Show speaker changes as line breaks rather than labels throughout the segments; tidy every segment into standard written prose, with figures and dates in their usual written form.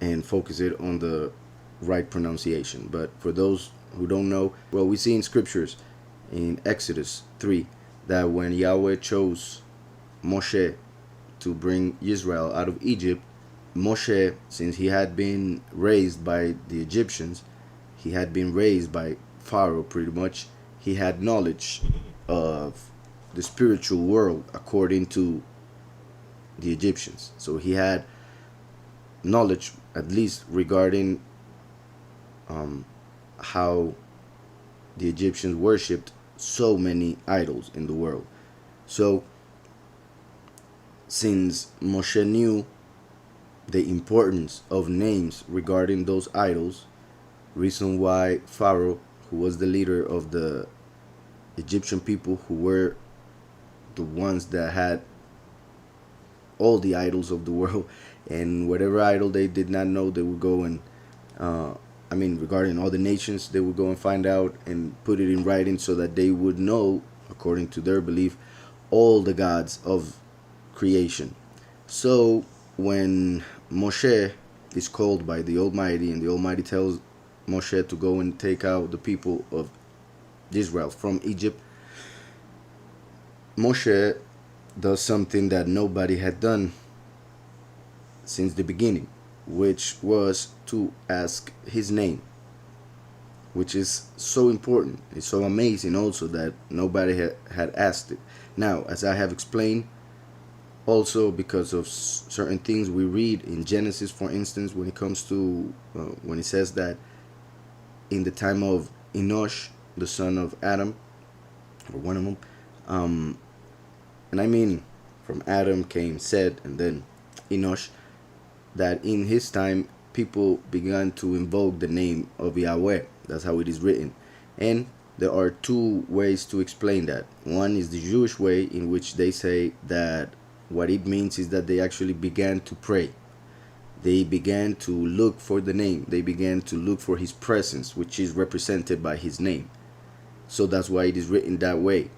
and focus it on the right pronunciation. But for those who don't know, well, we see in scriptures in Exodus 3 that when Yahweh chose Moshe to bring Israel out of Egypt, Moshe, since he had been raised by the Egyptians, he had been raised by Pharaoh pretty much, he had knowledge of the spiritual world according to the Egyptians. So he had knowledge, at least regarding how the Egyptians worshipped so many idols in the world. So, since Moshe knew the importance of names regarding those idols, reason why Pharaoh, who was the leader of the Egyptian people, who were the ones that had all the idols of the world, and whatever idol they did not know, they would go and regarding all the nations, they would go and find out and put it in writing so that they would know, according to their belief, all the gods of creation. So when Moshe is called by the Almighty, and the Almighty tells Moshe to go and take out the people of Israel from Egypt, Moshe does something that nobody had done since the beginning, which was to ask his name, which is so important. It's so amazing also that nobody had asked it. Now, as I have explained, also because of certain things we read in Genesis, for instance, when it comes to, when it says that in the time of Enosh, the son of Adam, or one of them, and I mean from Adam came Seth and then Enosh, that in his time people began to invoke the name of Yahweh. That's how it is written. And there are two ways to explain that. One is the Jewish way, in which they say that what it means is that they actually began to pray. They began to look for the name. They began to look for his presence, which is represented by his name. So that's why it is written that way.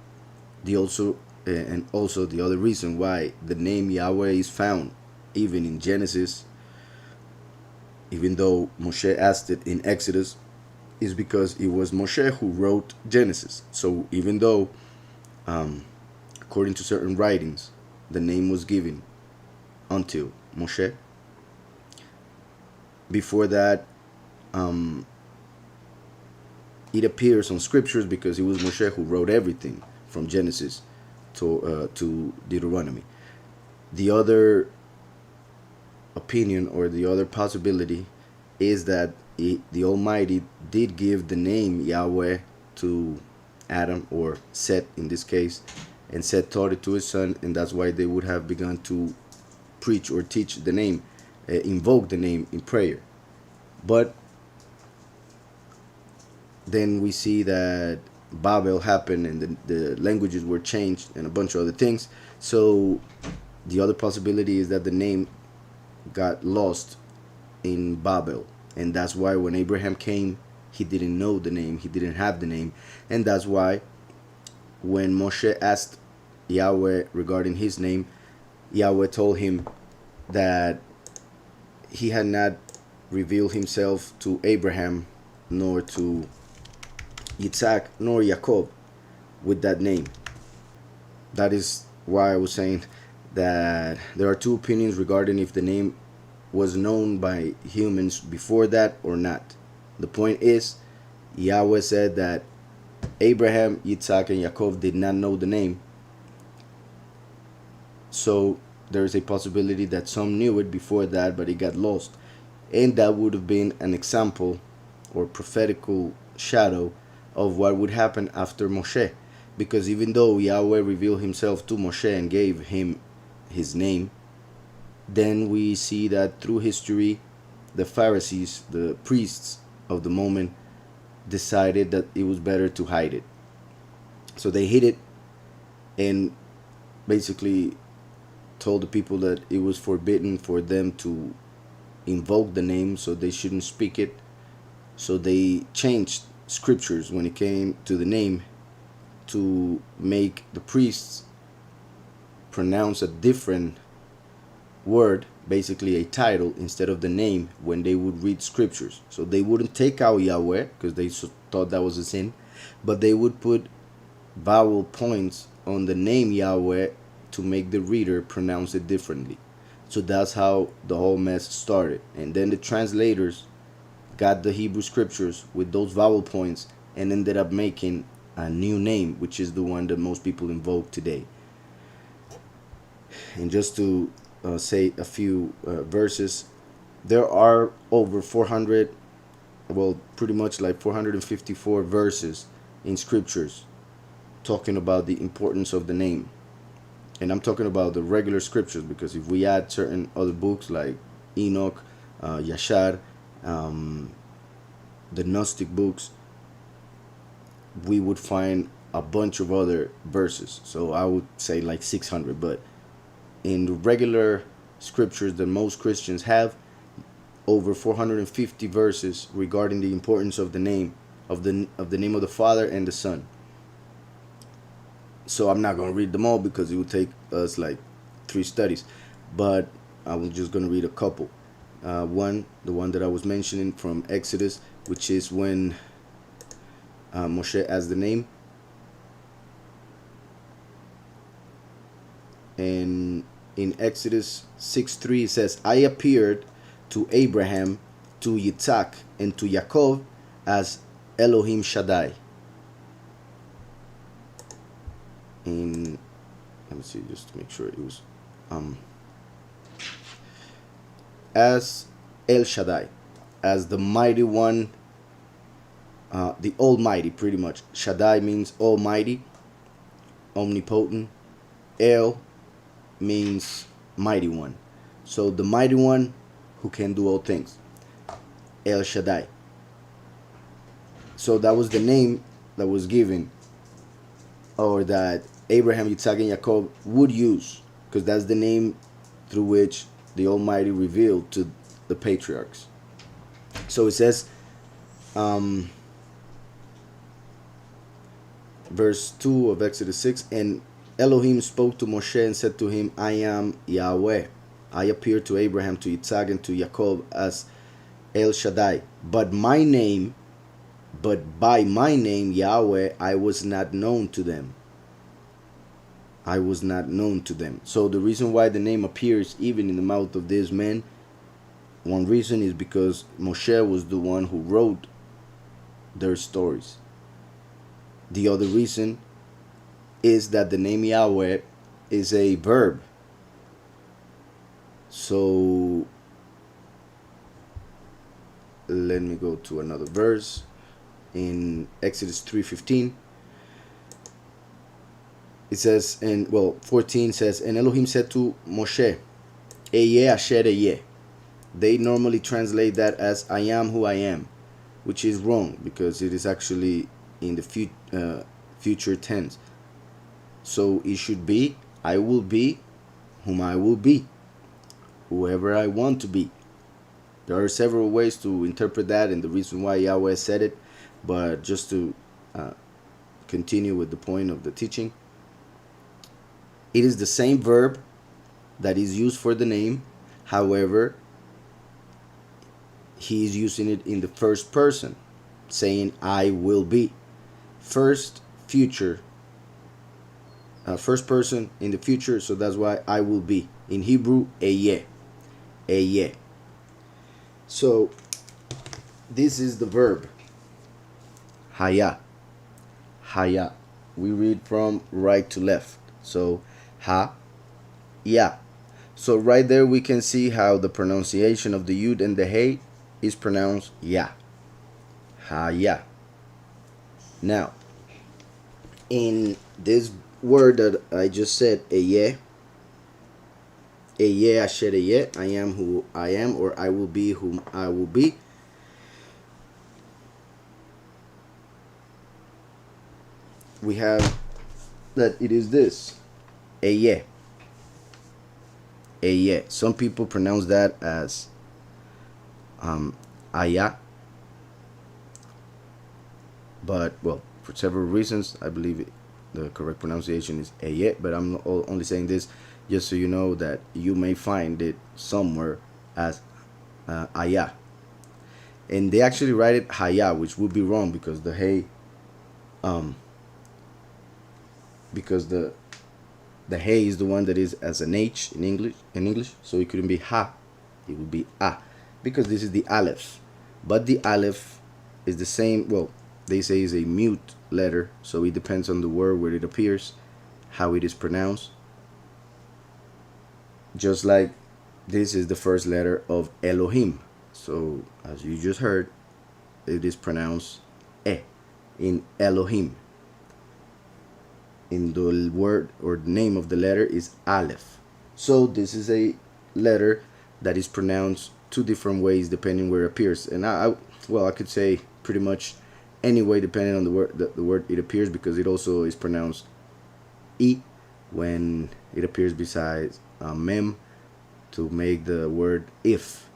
And also the other reason why the name Yahweh is found even in Genesis, even though Moshe asked it in Exodus, is because it was Moshe who wrote Genesis. So even though, according to certain writings, the name was given until Moshe, before that, it appears on scriptures because it was Moshe who wrote everything from Genesis to Deuteronomy. The other opinion, or the other possibility, is that the Almighty did give the name Yahweh to Adam, or Seth in this case, and Seth taught it to his son, and that's why they would have begun to preach or teach the name, invoke the name in prayer. But then we see that Babel happened, and the languages were changed and a bunch of other things. So the other possibility is that the name got lost in Babel, and that's why when Abraham came, he didn't know the name, he didn't have the name. And that's why when Moshe asked Yahweh regarding his name, Yahweh told him that he had not revealed himself to Abraham, nor to Yitzhak, nor Jacob with that name. That is why I was saying that there are two opinions regarding if the name was known by humans before that or not. The point is, Yahweh said that Abraham, Yitzhak, and Jacob did not know the name. So there is a possibility that some knew it before that, but it got lost. And that would have been an example or prophetical shadow of what would happen after Moshe. Because even though Yahweh revealed himself to Moshe and gave him his name, then we see that through history, the Pharisees, the priests of the moment, decided that it was better to hide it. So they hid it and basically told the people that it was forbidden for them to invoke the name, so they shouldn't speak it. So they changed scriptures when it came to the name to make the priests pronounce a different word basically a title instead of the name when they would read scriptures. So they wouldn't take out Yahweh because they thought that was a sin, but they would put vowel points on the name Yahweh to make the reader pronounce it differently. So that's how the whole mess started. And then the translators got the Hebrew scriptures with those vowel points and ended up making a new name, which is the one that most people invoke today. And just to say a few verses, there are over 400, well, pretty much like 454 verses in scriptures talking about the importance of the name. And I'm talking about the regular scriptures, because if we add certain other books like Enoch, Yashar, the Gnostic books, we would find a bunch of other verses. So I would say like 600. But in the regular scriptures that most Christians have, over 450 verses regarding the importance of the name of the name of the Father and the Son. So I'm not going to read them all because it would take us like 3 studies, but I was just going to read a couple. The one that I was mentioning from Exodus, which is when Moshe has the name. And in Exodus 6:3 it says, I appeared to Abraham, to Yitzhak, and to Yaakov as Elohim Shaddai. In, let me see, just to make sure it was as El Shaddai, as the mighty one, the Almighty, pretty much. Shaddai means Almighty, omnipotent. El means mighty one. So the mighty one who can do all things, El Shaddai. So that was the name that was given, or that Abraham, Yitzhak, and Yaakov would use, because that's the name through which the Almighty revealed to the patriarchs. So it says, verse 2 of Exodus 6, and Elohim spoke to Moshe and said to him, I am Yahweh. I appeared to Abraham, to Yitzhak, and to Yaakov as El Shaddai. But by my name, Yahweh, I was not known to them. I was not known to them. So the reason why the name appears even in the mouth of this man, one reason is because Moshe was the one who wrote their stories. The other reason is that the name Yahweh is a verb. So let me go to another verse in Exodus 3:15. It says, and 14 says, and Elohim said to Moshe, Eyeh asher eyeh. They normally translate that as I am who I am, which is wrong because it is actually in the future tense. So it should be, I will be whom I will be, whoever I want to be. There are several ways to interpret that and the reason why Yahweh said it, but just to continue with the point of the teaching, it is the same verb that is used for the name. However, he is using it in the first person, saying I will be. First future, first person in the future, so that's why I will be. In Hebrew, Eyeh. Eyeh. So this is the verb Haya. Haya. We read from right to left. So Ha, Ya. So right there we can see how the pronunciation of the Yud and the Hey is pronounced Ya. Haya. Now, in this word that I just said, Eyeh, Eyeh asher eyeh, I am who I am, or I will be whom I will be. We have that it is this, Eyeh. Eyeh. Some people pronounce that as Ayah. But, well, for several reasons, I believe the correct pronunciation is Eyeh. But I'm only saying this just so you know that you may find it somewhere as Ayah. And they actually write it Haya, which would be wrong because the Hey, because the Hey is the one that is as an H in English, so it couldn't be Ha, it would be A, because this is the Aleph. But the Aleph is the same, well, they say is a mute letter, so it depends on the word where it appears, how it is pronounced. Just like this is the first letter of Elohim. So as you just heard, it is pronounced E in Elohim. In the word or the name of the letter is Aleph. So this is a letter that is pronounced two different ways depending where it appears. And I could say pretty much any way depending on the word it appears, because it also is pronounced E when it appears besides Mem to make the word if.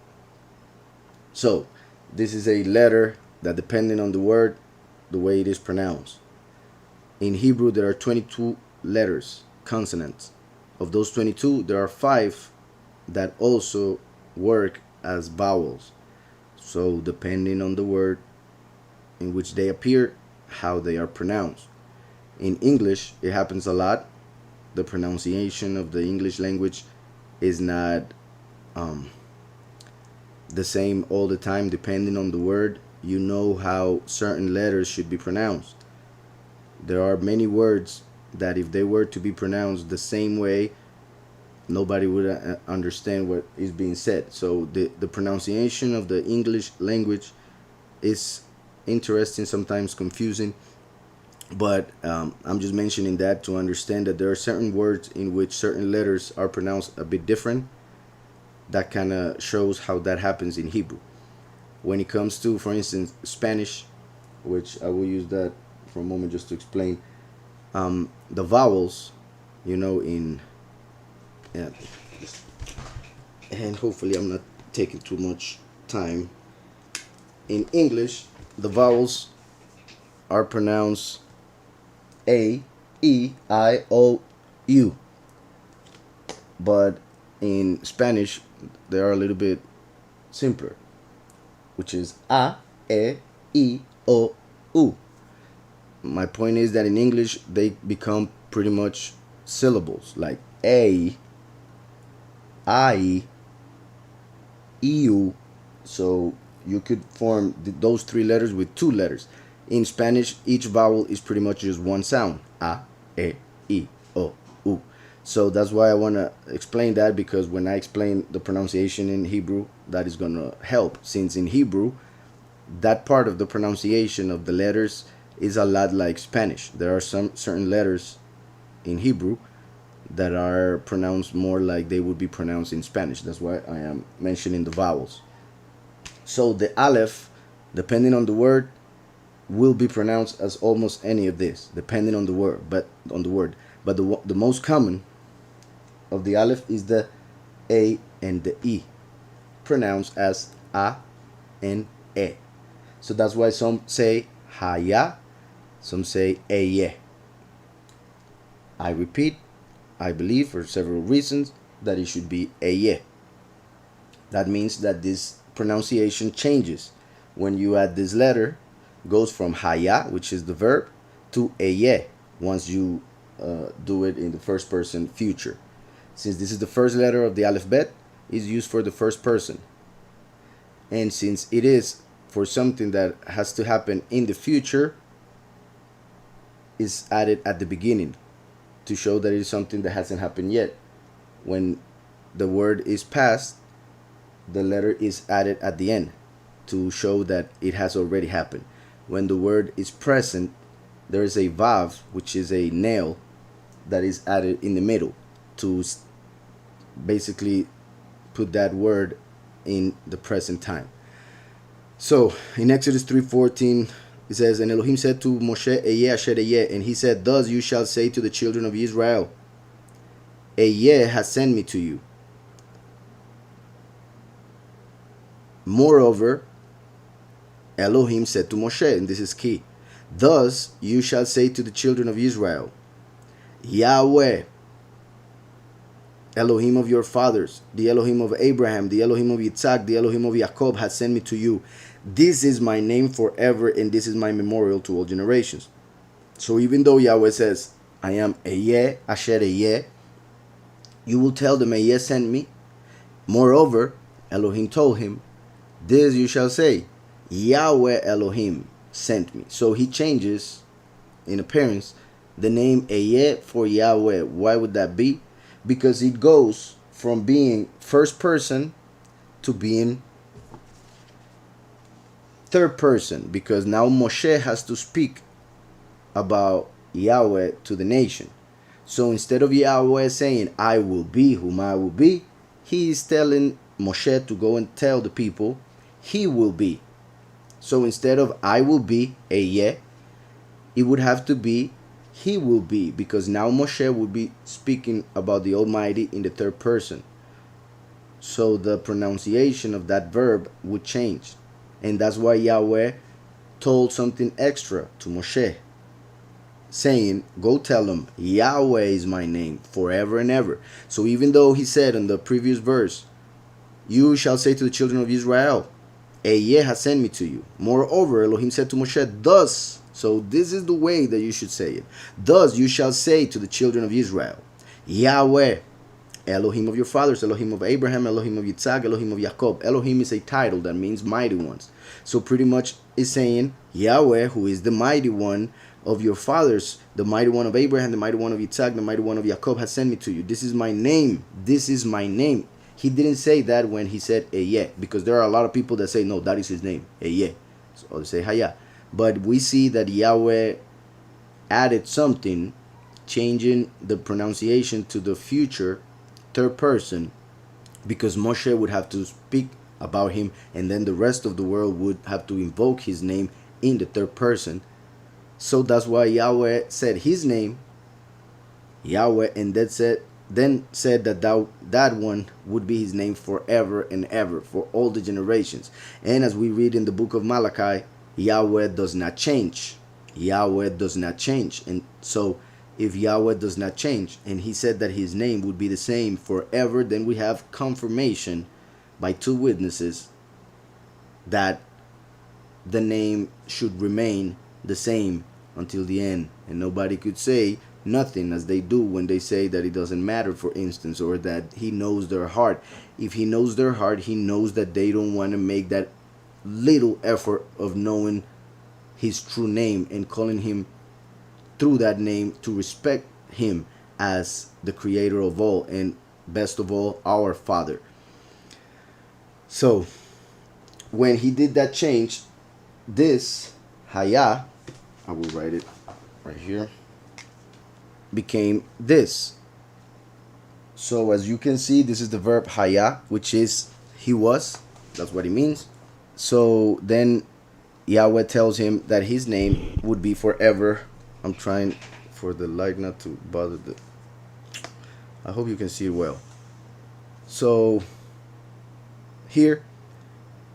So this is a letter that depending on the word, the way it is pronounced. In Hebrew there are 22 letters, consonants. Of those 22, there are 5 that also work as vowels. So depending on the word in which they appear, how they are pronounced. In English, it happens a lot. The pronunciation of the English language is not the same all the time. Depending on the word, you know how certain letters should be pronounced. There are many words that if they were to be pronounced the same way, nobody would understand what is being said. So the pronunciation of the English language is interesting, sometimes confusing, but I'm just mentioning that to understand that there are certain words in which certain letters are pronounced a bit different. That kind of shows how that happens in Hebrew. When it comes to, for instance, Spanish, which I will use that for a moment just to explain, the vowels, in and hopefully I'm not taking too much time. In English, the vowels are pronounced A, E, I, O, U. But in Spanish, they are a little bit simpler, which is A, E, I, O, U. My point is that in English, they become pretty much syllables, like A, I, EU. So you could form those 3 letters with 2 letters. In Spanish, each vowel is pretty much just one sound. A, E, I, O, U. So that's why I want to explain that, because when I explain the pronunciation in Hebrew, that is going to help. Since in Hebrew, that part of the pronunciation of the letters is a lot like Spanish. There are some certain letters in Hebrew that are pronounced more like they would be pronounced in Spanish. That's why I am mentioning the vowels. So the Aleph, depending on the word, will be pronounced as almost any of this, depending on the word. But the most common of the Aleph is the A and the E, pronounced as A and E. So that's why some say Haya, some say Eye. I repeat, I believe for several reasons that it should be Eye. That means that this pronunciation changes when you add this letter, goes from Haya, which is the verb, to Eye once you do it in the first person future. Since this is the first letter of the alphabet, is used for the first person. And since it is for something that has to happen in the future, is added at the beginning to show that it is something that hasn't happened yet. When the word is past, the letter is added at the end to show that it has already happened. When the word is present, there is a vav, which is a nail, that is added in the middle to basically put that word in the present time. So in Exodus 3:14, it says, "And Elohim said to Moshe, Eye asher Eye, and he said, Thus you shall say to the children of Israel, Eye has sent me to you. Moreover, Elohim said to Moshe," and this is key, "Thus you shall say to the children of Israel, Yahweh Elohim of your fathers, the Elohim of Abraham, the Elohim of Yitzhak, the Elohim of Jacob has sent me to you. This is my name forever, and this is my memorial to all generations. So even though Yahweh says, I am Yeh, Asher Yeh, you will tell them Yeh sent me. Moreover, Elohim told him, this you shall say, Yahweh Elohim sent me. So he changes, in appearance, the name Yeh for Yahweh. Why would that be? Because it goes from being first person to being third person. Because now Moshe has to speak about Yahweh to the nation. So instead of Yahweh saying, I will be whom I will be, he is telling Moshe to go and tell the people, he will be. So instead of I will be, Yeh, it would have to be he will be, because now Moshe would be speaking about the Almighty in the third person. So the pronunciation of that verb would change. And that's why Yahweh told something extra to Moshe, saying, go tell them Yahweh is my name forever and ever. So even though he said in the previous verse, you shall say to the children of Israel, Yeh has sent me to you. Moreover, Elohim said to Moshe, thus, so this is the way that you should say it. Thus you shall say to the children of Israel, Yahweh, Elohim of your fathers, Elohim of Abraham, Elohim of Yitzhak, Elohim of Jacob. Elohim is a title that means mighty ones. So pretty much is saying Yahweh, who is the mighty one of your fathers, the mighty one of Abraham, the mighty one of Yitzhak, the mighty one of Jacob has sent me to you. This is my name. This is my name. He didn't say that when he said Yeh, because there are a lot of people that say, no, that is his name, Yeh. So they say Haya. But we see that Yahweh added something, changing the pronunciation to the future third person, because Moshe would have to speak about him, and then the rest of the world would have to invoke his name in the third person. So that's why Yahweh said his name, Yahweh, and then said that one would be his name forever and ever, for all the generations. And as we read in the book of Malachi, Yahweh does not change. Yahweh does not change. And so if Yahweh does not change, and he said that his name would be the same forever, then we have confirmation by two witnesses that the name should remain the same until the end. And nobody could say nothing, as they do when they say that it doesn't matter, for instance, or that he knows their heart. If he knows their heart, he knows that they don't want to make that little effort of knowing his true name and calling him through that name, to respect him as the creator of all, and best of all, our Father. So when he did that change, this Haya, I will write it right here, became this. So as you can see, this is the verb Haya, which is he was. That's what it means. So then Yahweh tells him that his name would be forever. I'm trying for the light not to bother the... I hope you can see it well. So here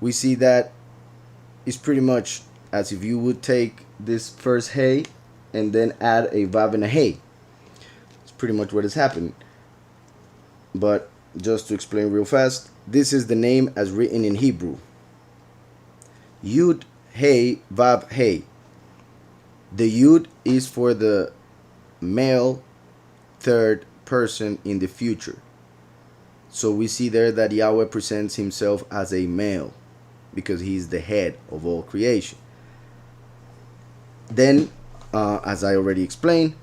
we see that it's pretty much as if you would take this first hey and then add a vav and a hey. It's pretty much what is happening. But just to explain real fast, this is the name as written in Hebrew. Yud hey vav hey. The Yud is for the male third person in the future. So we see there that Yahweh presents himself as a male, because he is the head of all creation. Then, as I already explained,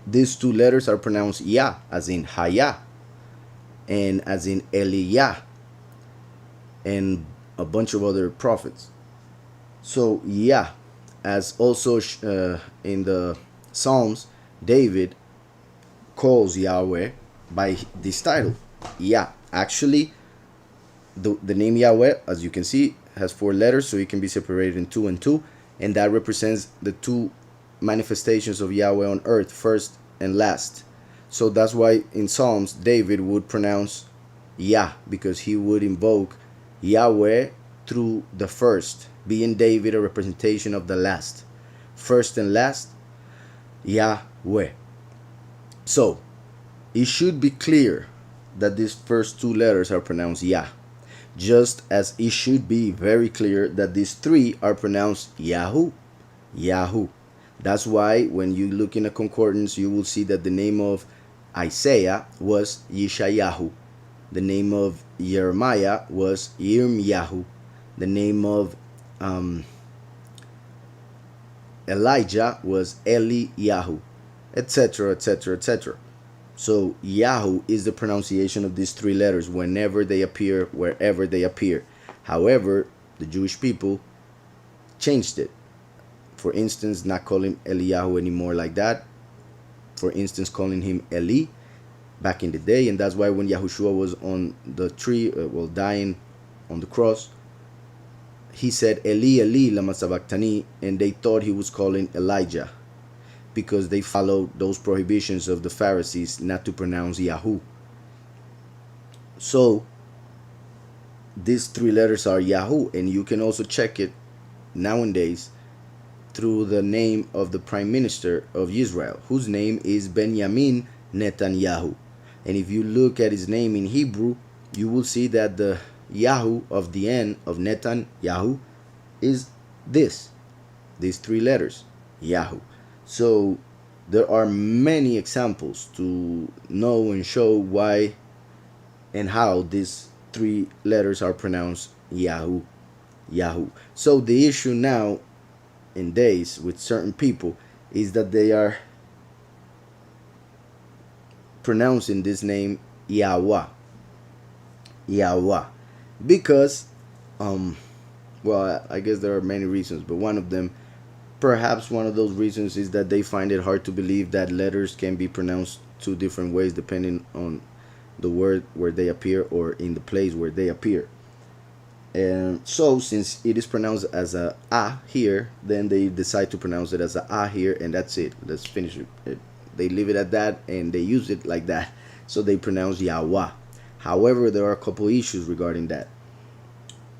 these two letters are pronounced Yah, as in Haya, and as in Eliyah, and a bunch of other prophets. So Yah, as also in the Psalms, David calls Yahweh by this title, Yah. Actually, the name Yahweh, as you can see, has 4 letters, so it can be separated in 2 and 2, and that represents the 2 manifestations of Yahweh on earth, first and last. So that's why in Psalms David would pronounce Yah, because he would invoke Yahweh through the first, being David a representation of the last. First and last, Yahweh. So it should be clear that these first two letters are pronounced Yah, just as it should be very clear that these three are pronounced Yahu, Yahu. That's why when you look in a concordance, you will see that the name of Isaiah was Yeshayahu. The name of Jeremiah was Yirmyahu. The name of Elijah was Eliyahu, etc., etc., etc. So Yahu is the pronunciation of these three letters whenever they appear, wherever they appear. However, the Jewish people changed it. For instance, not calling Eliyahu anymore like that. For instance, calling him Eli back in the day. And that's why when Yahushua was on the tree, dying on the cross, he said, Eli, Eli, lama sabachthani, and they thought he was calling Elijah, because they followed those prohibitions of the Pharisees not to pronounce Yahu. So these three letters are Yahu, and you can also check it nowadays through the name of the Prime Minister of Israel, whose name is Benjamin Netanyahu. And if you look at his name in Hebrew, you will see that the Yahu of the end of Netanyahu is these three letters, Yahu. So there are many examples to know and show why and how these three letters are pronounced Yahu, Yahu. So the issue now in days with certain people is that they are pronouncing this name Yahweh, Yahweh, because I guess there are many reasons, but one of them, perhaps one of those reasons, is that they find it hard to believe that letters can be pronounced two different ways depending on the word where they appear or in the place where they appear. And so since it is pronounced as a here, then they decide to pronounce it as a here, and that's it. Let's finish it. They leave it at that, and they use it like that. So they pronounce Yahweh. However, there are a couple issues regarding that.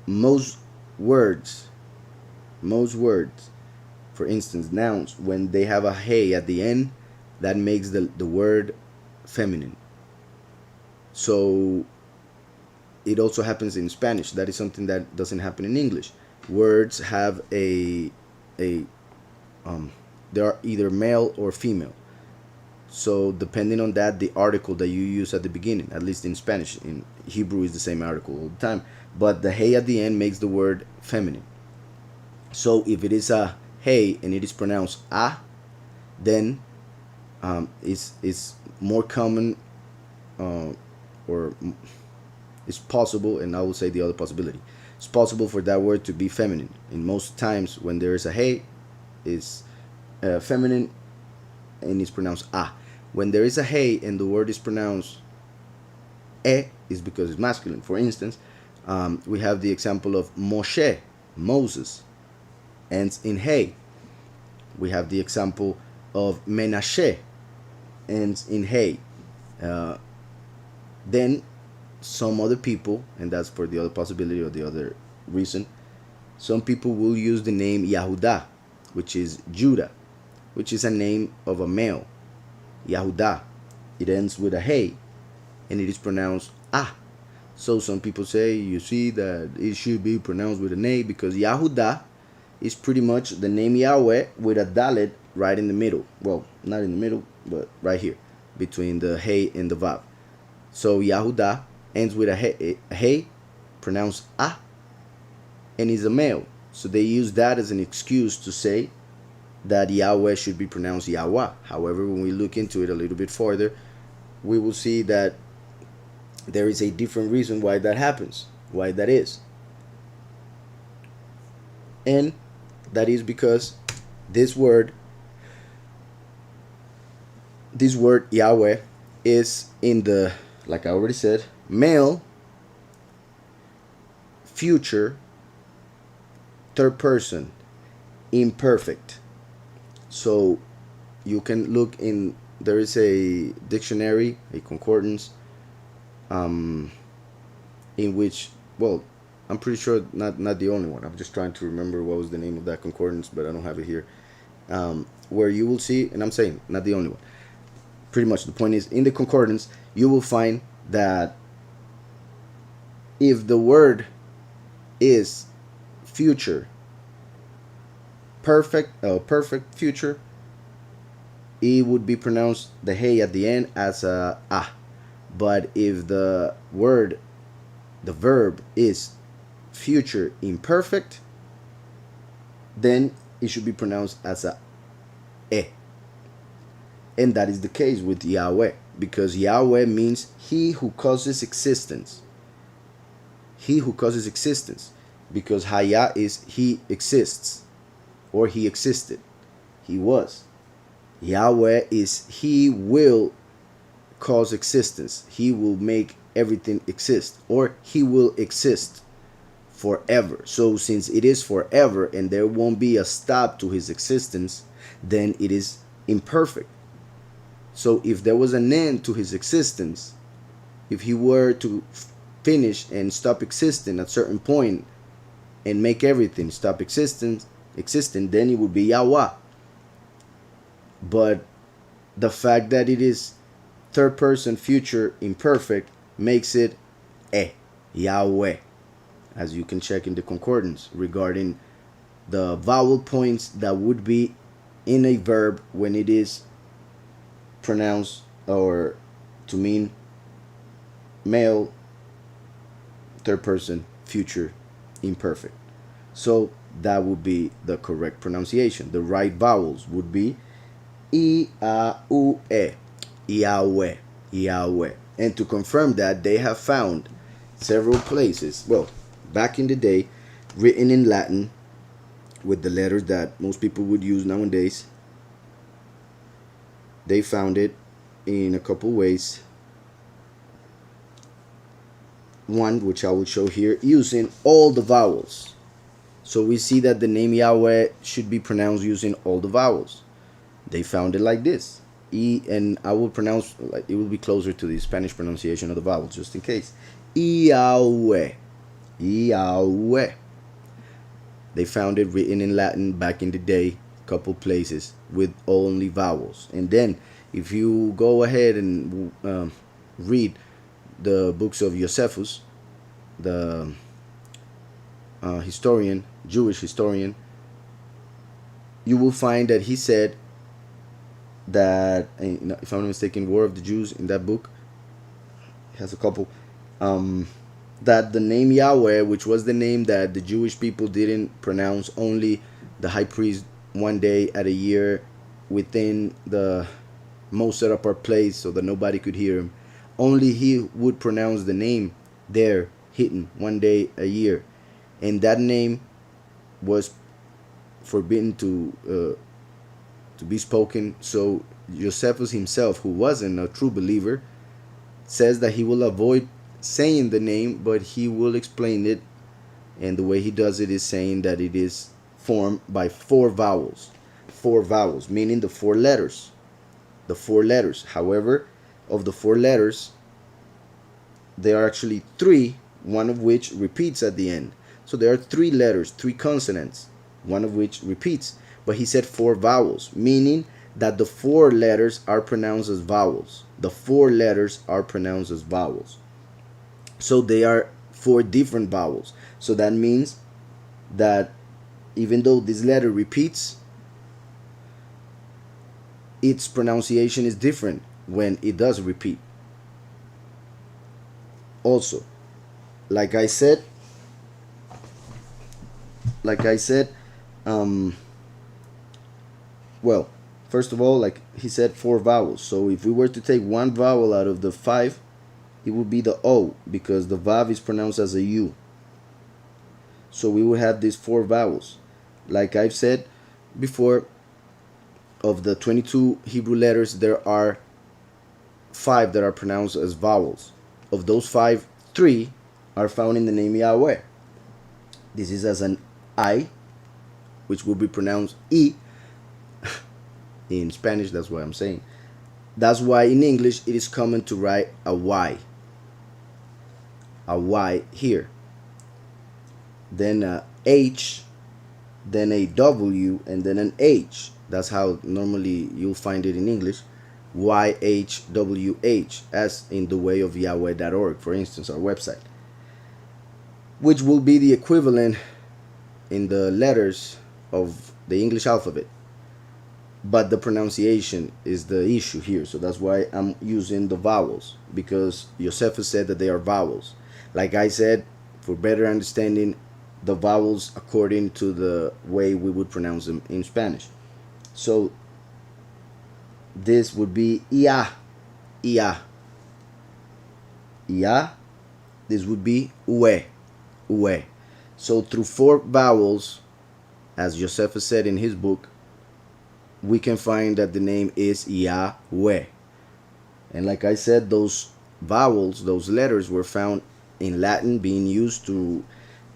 Most words, for instance, nouns, when they have a hey at the end, that makes the word feminine. So it also happens in Spanish. That is something that doesn't happen in English. Words have they are either male or female. So depending on that, the article that you use at the beginning, at least in Spanish, in Hebrew is the same article all the time, but the hey at the end makes the word feminine. So if it is a hey and it is pronounced then it's more common, or it's possible, and I will say the other possibility, it's possible for that word to be feminine. In most times when there is a hey, it's feminine and it's pronounced When there is a hey and the word is pronounced is because it's masculine. For instance, we have the example of Moshe, Moses, ends in hey. We have the example of Menashe, ends in hey. Then some other people, and that's for the other possibility or the other reason, some people will use the name Yahudah, which is Judah, which is a name of a male. Yahudah, it ends with a hey and it is pronounced So some people say, you see, that it should be pronounced with an a, because Yahudah is pretty much the name Yahweh with a dalet right in the middle. Well, not in the middle, but right here between the hey and the vav. So Yahudah ends with a hey, pronounced and is a male. So they use that as an excuse to say that Yahweh should be pronounced Yahweh. However, when we look into it a little bit further, we will see that there is a different reason why that happens, why that is. And that is because this word Yahweh is in the, like I already said, male, future, third person, imperfect. So you can look in, there is a dictionary, a concordance, in which, well, I'm pretty sure not the only one. I'm just trying to remember what was the name of that concordance, but I don't have it here. Where you will see, and I'm saying not the only one. Pretty much the point is, in the concordance, you will find that if the word is future, perfect future, it would be pronounced the hey at the end as a ah. But if the verb is future imperfect, then it should be pronounced as a e. And that is the case with Yahweh, because Yahweh means he who causes existence. He who causes existence, because Haya is he exists, or he existed, he was. Yahweh is he will cause existence, he will make everything exist, or he will exist forever. So since it is forever and there won't be a stop to his existence, then it is imperfect. So if there was an end to his existence, if he were to finish and stop existing at a certain point and make everything stop existing, then it would be Yahweh. But the fact that it is third person future imperfect makes it Yahweh, as you can check in the concordance regarding the vowel points that would be in a verb when it is pronounced or to mean male third person future imperfect. So that would be the correct pronunciation. The right vowels would be I, A, U, E, Yahweh, Yahweh. And to confirm that, they have found several places, well, back in the day, written in Latin with the letters that most people would use nowadays. They found it in a couple ways. One, which I will show here, using all the vowels. So we see that the name Yahweh should be pronounced using all the vowels. They found it like this. And I will pronounce, like, it will be closer to the Spanish pronunciation of the vowels, just in case. Yahweh, Yahweh. They found it written in Latin back in the day, a couple places, with only vowels. And then, if you go ahead and read the books of Josephus, the historian, Jewish historian, you will find that he said that, if I'm not mistaken, War of the Jews, in that book, he has a couple, that the name Yahweh, which was the name that the Jewish people didn't pronounce, only the high priest one day at a year within the most set apart place so that nobody could hear him, only he would pronounce the name there hidden one day a year, and that name was forbidden to be spoken. So Josephus himself, who wasn't a true believer, says that he will avoid saying the name, but he will explain it, and the way he does it is saying that it is formed by four vowels, meaning the four letters. However, of the four letters, there are actually three, one of which repeats at the end. So there are three letters, three consonants, one of which repeats. But he said four vowels, meaning that the four letters are pronounced as vowels. The four letters are pronounced as vowels. So they are four different vowels. So that means that even though this letter repeats, its pronunciation is different when it does repeat. Also, like I said, well, first of all, like he said, four vowels. So if we were to take one vowel out of the five, it would be the O, because the Vav is pronounced as a U. So we would have these four vowels. Like I've said before, of the 22 Hebrew letters, there are 5 that are pronounced as vowels. Of those 5, 3 are found in the name Yahweh. This is as an I, which will be pronounced I in Spanish. That's what I'm saying. That's why in English it is common to write a Y here, then a H, then a W, and then an H. That's how normally you'll find it in English. YHWH, as in the way of Yahweh.org, for instance, our website, which will be the equivalent in the letters of the English alphabet. But the pronunciation is the issue here, so that's why I'm using the vowels, because Josephus said that they are vowels. Like I said, for better understanding, the vowels according to the way we would pronounce them in Spanish. So this would be ia, ia, ia. This would be ue, ue. So through 4 vowels, as Josephus said in his book, we can find that the name is Yahweh. And like I said, those vowels, those letters were found in Latin, being used to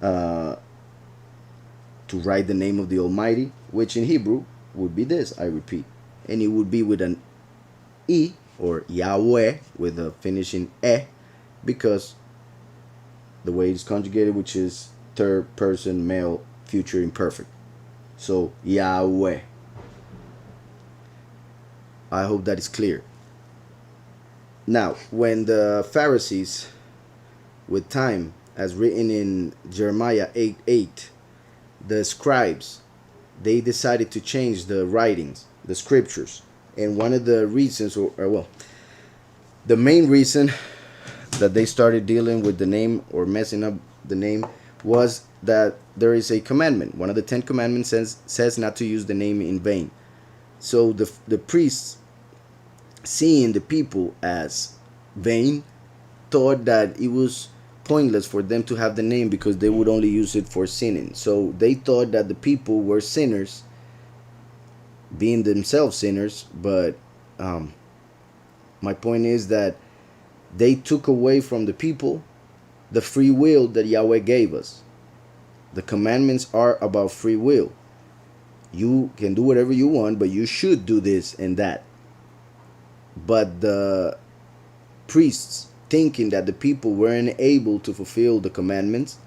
write the name of the Almighty, which in Hebrew would be this, I repeat. And it would be with an E, or Yahweh, with a finishing E, because the way it's conjugated, which is third person male future imperfect. So Yahweh. I hope that is clear. Now, when the Pharisees, with time, as written in Jeremiah 8:8, the scribes, they decided to change the writings, the scriptures. And one of the reasons, the main reason that they started dealing with the name or messing up the name was that there is a commandment. One of the 10 commandments says not to use the name in vain. So the priests, seeing the people as vain, thought that it was pointless for them to have the name because they would only use it for sinning. So they thought that the people were sinners, being themselves sinners. But my point is that they took away from the people the free will that Yahweh gave us. The commandments are about free will. You can do whatever you want, but you should do this and that. But the priests, thinking that the people weren't able to fulfill the commandments,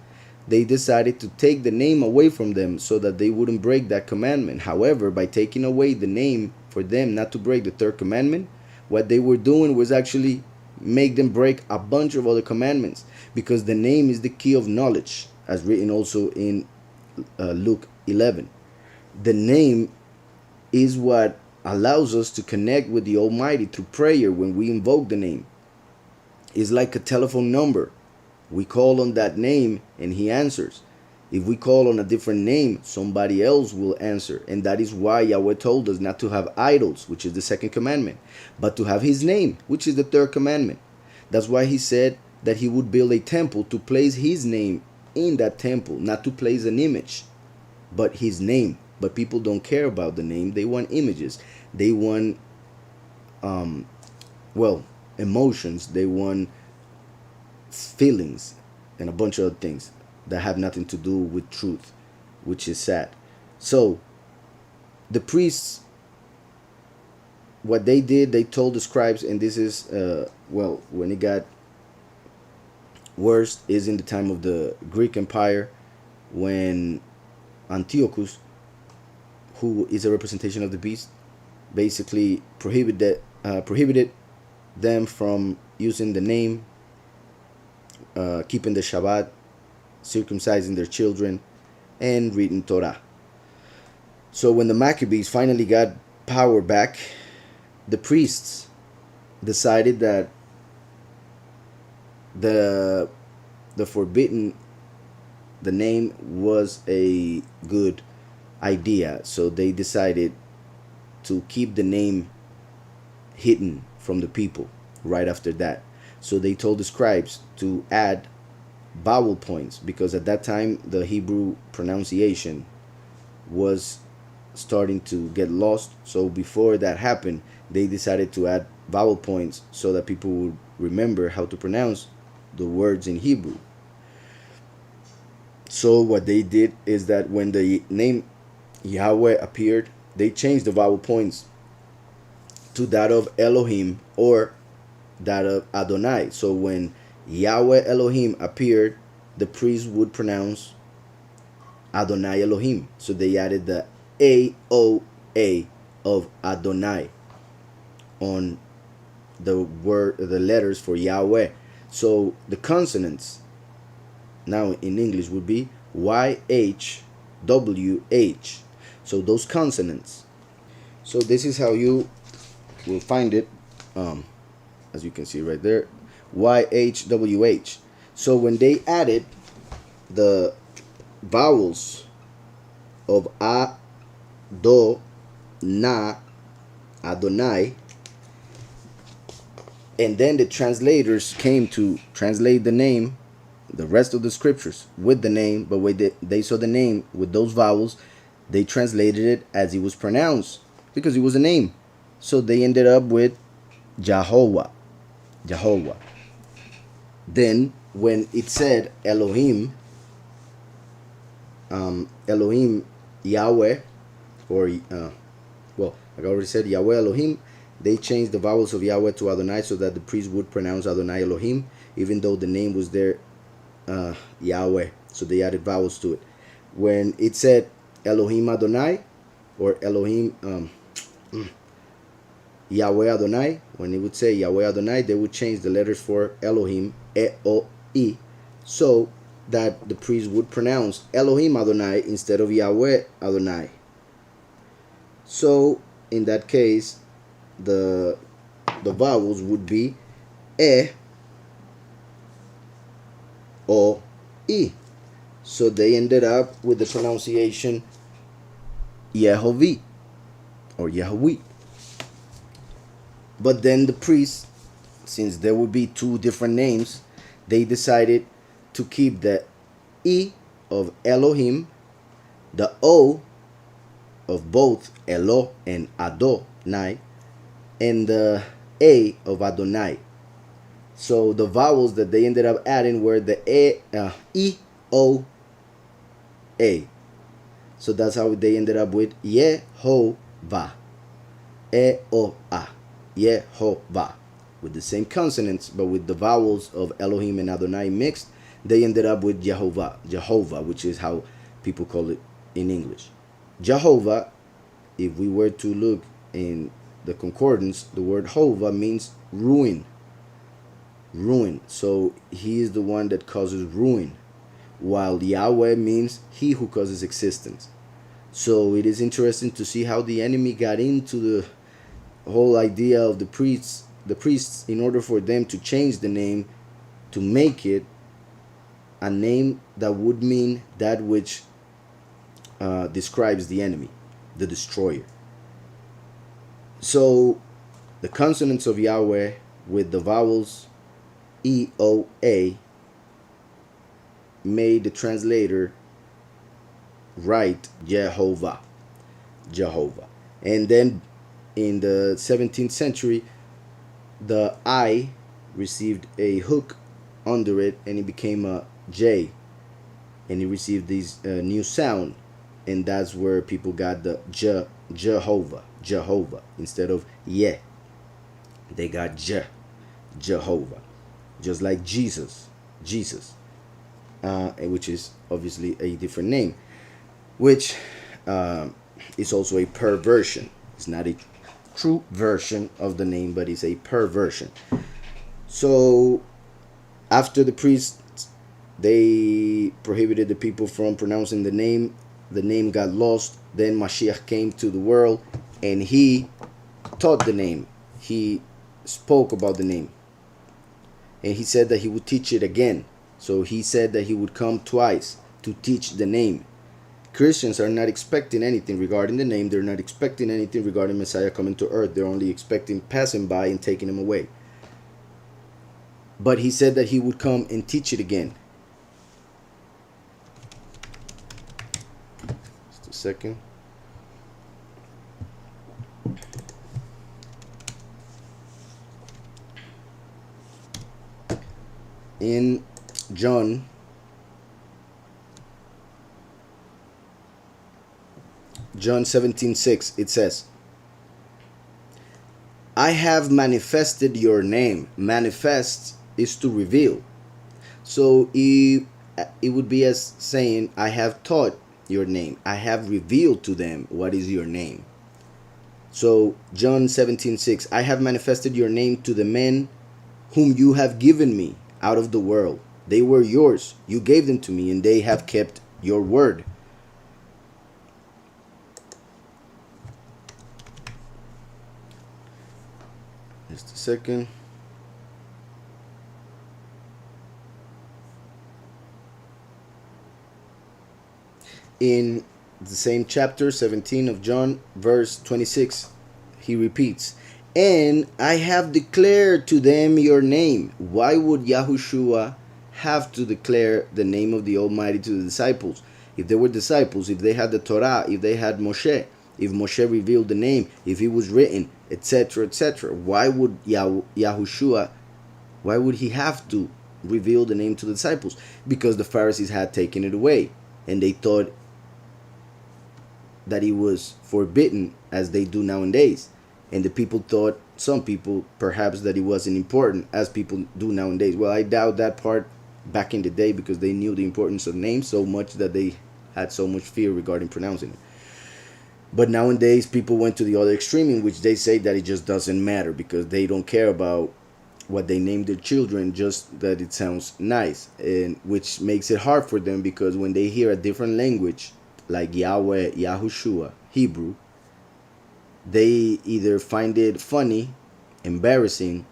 they decided to take the name away from them so that they wouldn't break that commandment. However, by taking away the name for them not to break the 3rd commandment, what they were doing was actually make them break a bunch of other commandments, because the name is the key of knowledge, as written also in Luke 11. The name is what allows us to connect with the Almighty through prayer when we invoke the name. It's like a telephone number. We call on that name and he answers. If we call on a different name, somebody else will answer. And that is why Yahweh told us not to have idols, which is the 2nd commandment, but to have his name, which is the 3rd commandment. That's why he said that he would build a temple to place his name in that temple, not to place an image, but his name. But people don't care about the name. They want images. They want, emotions. They want feelings and a bunch of other things that have nothing to do with truth, which is sad. So the priests, what they did, they told the scribes, and this is when it got worse is in the time of the Greek Empire, when Antiochus, who is a representation of the beast, basically prohibited them from using the name, keeping the Shabbat, circumcising their children, and reading Torah. So when the Maccabees finally got power back, the priests decided that the forbidden, the name was a good idea. So they decided to keep the name hidden from the people right after that. So they told the scribes to add vowel points, because at that time the Hebrew pronunciation was starting to get lost. So before that happened, they decided to add vowel points so that people would remember how to pronounce the words in Hebrew. So what they did is that when the name Yahweh appeared, they changed the vowel points to that of Elohim or that of Adonai. So when Yahweh Elohim appeared, the priest would pronounce Adonai Elohim. So they added the A-O-A of Adonai on the letters for Yahweh. So the consonants now in English would be YHWH. So those consonants. So this is how you will find it, as you can see right there, YHWH. So when they added the vowels of A, Do, Na, Adonai, and then the translators came to translate the name, the rest of the scriptures with the name, but when they saw the name with those vowels, they translated it as it was pronounced because it was a name. So they ended up with Jehovah. Jehovah. Then when it said Elohim, Elohim, Yahweh, or well, like I already said, Yahweh Elohim, they changed the vowels of Yahweh to Adonai so that the priest would pronounce Adonai Elohim, even though the name was there, Yahweh. So they added vowels to it. When it said Elohim Adonai, or Elohim Yahweh Adonai, when it would say Yahweh Adonai, they would change the letters for Elohim, E-O-I, so that the priest would pronounce Elohim Adonai instead of Yahweh Adonai. So in that case, the vowels would be E, O, I. So they ended up with the pronunciation Yehovah or Yahweh. But then the priests, since there would be two different names, they decided to keep the E of Elohim, the O of both Elo and Adonai, and the A of Adonai. So the vowels that they ended up adding were the E, O, A. So that's how they ended up with Yehovah, E-O-A, Yehovah, with the same consonants, but with the vowels of Elohim and Adonai mixed. They ended up with Jehovah, which is how people call it in English. Jehovah, if we were to look in the concordance, the word Hova means ruin. Ruin. So he is the one that causes ruin, while Yahweh means he who causes existence. So it is interesting to see how the enemy got into the whole idea of the priests in order for them to change the name to make it a name that would mean that which describes the enemy, the destroyer. So the consonants of Yahweh with the vowels E, O, A made the translator write Jehovah. And then in the 17th century, the I received a hook under it and it became a J, and it received this new sound, and that's where people got the Jehovah instead of Yeh. They got Jehovah, just like Jesus, which is obviously a different name, which is also a perversion. It's not a true version of the name, but it's a perversion. So after the priests, they prohibited the people from pronouncing the name. The name got lost. Then Mashiach came to the world and he taught the name. He spoke about the name. And he said that he would teach it again. So he said that he would come twice to teach the name. Christians are not expecting anything regarding the name. They're not expecting anything regarding Messiah coming to earth. They're only expecting passing by and taking him away. But he said that he would come and teach it again. Just a second. In John 17:6, it says, I have manifested your name. Manifest is to reveal. So it would be as saying, I have taught your name. I have revealed to them what is your name. So John 17:6, I have manifested your name to the men whom you have given me out of the world. They were yours. You gave them to me, and they have kept your word. Just a second. In the same chapter 17 of John, verse 26, he repeats, and I have declared to them your name. Why would Yahushua have to declare the name of the Almighty to the disciples? If they were disciples, if they had the Torah, if they had Moshe, if Moshe revealed the name, if it was written, etc., etc., why would Yahushua, why would he have to reveal the name to the disciples? Because the Pharisees had taken it away, and they thought that it was forbidden, as they do nowadays. And the people thought, some people perhaps, that it wasn't important, as people do nowadays. Well, I doubt that part back in the day, because they knew the importance of names so much that they had so much fear regarding pronouncing it. But nowadays people went to the other extreme, in which they say that it just doesn't matter, because they don't care about what they name their children, just that it sounds nice, and which makes it hard for them, because when they hear a different language like Yahweh, Yahushua, Hebrew, they either find it funny, embarrassing,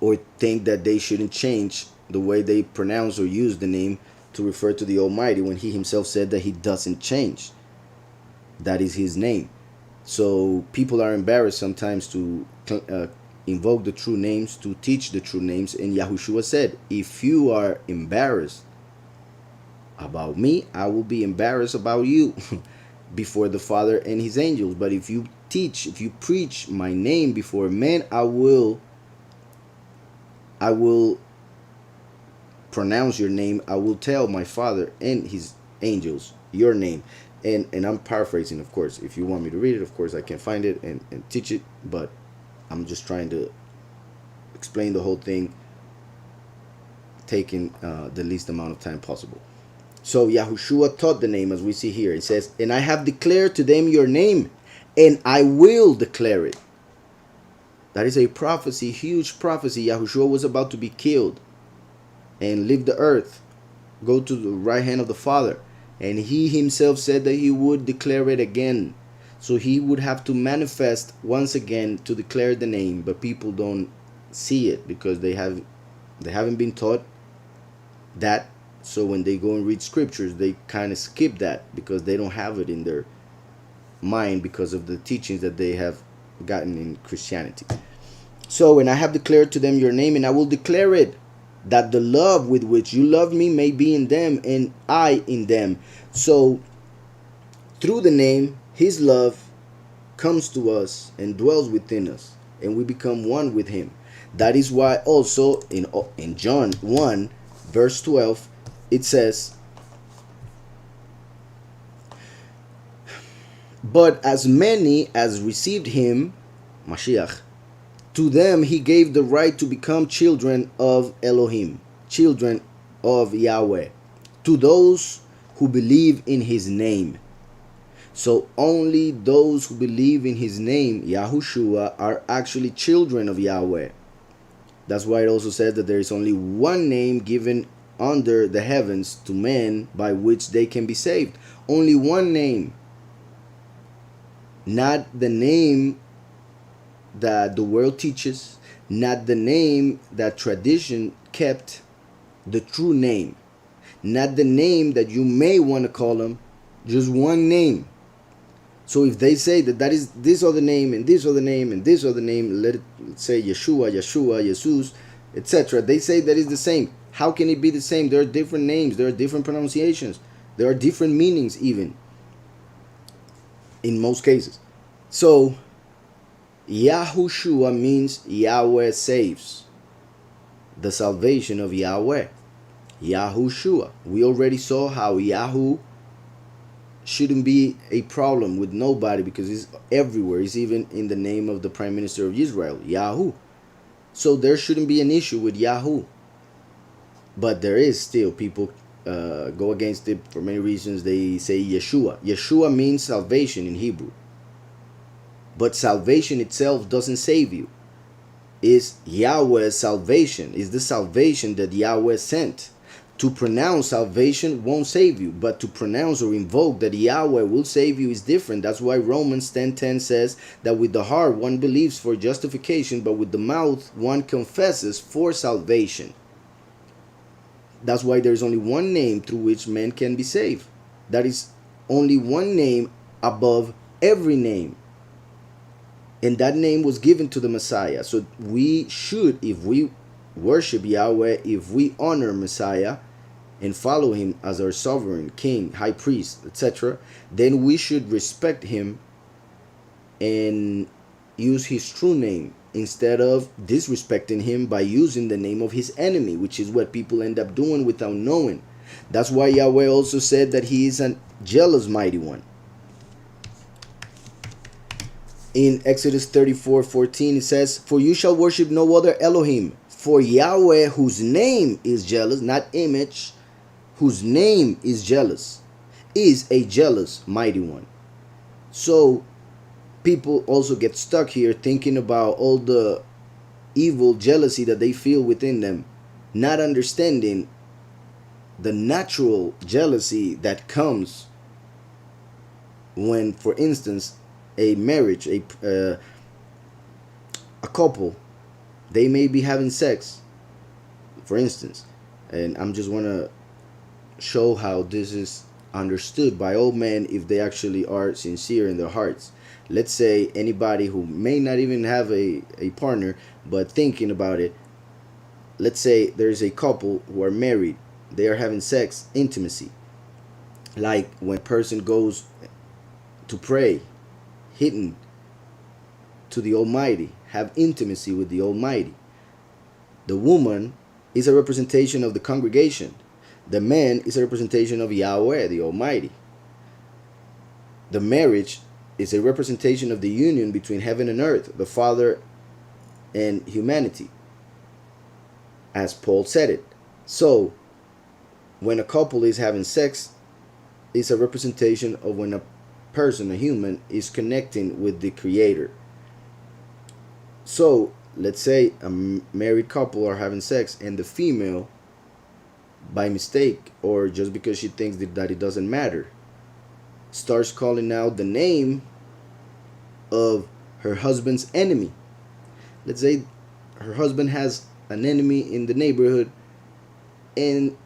or think that they shouldn't change the way they pronounce or use the name to refer to the Almighty, when he himself said that he doesn't change. That is his name. So people are embarrassed sometimes to invoke the true names, to teach the true names. And Yahushua said, if you are embarrassed about me, I will be embarrassed about you before the Father and his angels. But if you teach, if you preach my name before men, I will pronounce your name. I will tell my Father and his angels your name. And I'm paraphrasing, of course. If you want me to read it, of course I can find it and teach it, but I'm just trying to explain the whole thing, taking the least amount of time possible. So Yahushua taught the name, as we see here. It says, and I have declared to them your name, and I will declare it. That is a prophecy, huge prophecy. Yahushua was about to be killed and leave the earth, go to the right hand of the Father. And he himself said that he would declare it again. So he would have to manifest once again to declare the name. But people don't see it, because they haven't been taught that. So when they go and read scriptures, they kind of skip that, because they don't have it in their mind, because of the teachings that they have gotten in Christianity. So, and I have declared to them your name, and I will declare it, that the love with which you love me may be in them, and I in them. So through the name, his love comes to us and dwells within us, and we become one with him. That is why also in John 1 verse 12 it says, but as many as received him, Mashiach, to them he gave the right to become children of Elohim, children of Yahweh, to those who believe in his name. So only those who believe in his name, Yahushua, are actually children of Yahweh. That's why it also says that there is only one name given under the heavens to men by which they can be saved. Only one name. Not the name that the world teaches, not the name that tradition kept, the true name. Not the name that you may want to call them, just one name. So if they say that is this other name, and this other name, and this other name, let's say Yeshua, Jesus, etc., they say that is the same. How can it be the same? There are different names, there are different pronunciations, there are different meanings even, in most cases. So Yahushua means Yahweh saves. The salvation of Yahweh. Yahushua. We already saw how Yahu shouldn't be a problem with nobody, because he's everywhere. He's even in the name of the Prime Minister of Israel, Yahu. So there shouldn't be an issue with Yahu. But there is still people go against it for many reasons. They say Yeshua. Yeshua means salvation in Hebrew. But salvation itself doesn't save you. It's Yahweh's salvation. It's the salvation that Yahweh sent. To pronounce salvation won't save you, but to pronounce or invoke that Yahweh will save you is different. That's why Romans 10:10 says that with the heart one believes for justification, but with the mouth one confesses for salvation. That's why there's only one name through which men can be saved. That is only one name above every name. And that name was given to the Messiah. So we should, if we worship Yahweh, if we honor Messiah and follow him as our sovereign, king, high priest, etc., then we should respect him and use his true name instead of disrespecting him by using the name of his enemy, which is what people end up doing without knowing. That's why Yahweh also said that he is a jealous mighty one. In Exodus 34:14 it says, "For you shall worship no other Elohim, for Yahweh, whose name is jealous," not image, whose name is jealous, is a jealous mighty one. So people also get stuck here thinking about all the evil jealousy that they feel within them, not understanding the natural jealousy that comes when, for instance, a marriage, a couple, they may be having sex, for instance, and I'm just want to show how this is understood by all men if they actually are sincere in their hearts. Let's say anybody who may not even have a partner, but thinking about it, let's say there's a couple who are married, they are having sex, intimacy, like when a person goes to pray, hidden to the Almighty, have intimacy with the Almighty. The woman is a representation of the congregation. The man is a representation of Yahweh, the Almighty. The marriage is a representation of the union between heaven and earth, the Father and humanity, as Paul said it. So, when a couple is having sex, it's a representation of when a person, a human, is connecting with the Creator. So let's say a married couple are having sex and the female, by mistake or just because she thinks that it doesn't matter, starts calling out the name of her husband's enemy. Let's say her husband has an enemy in the neighborhood and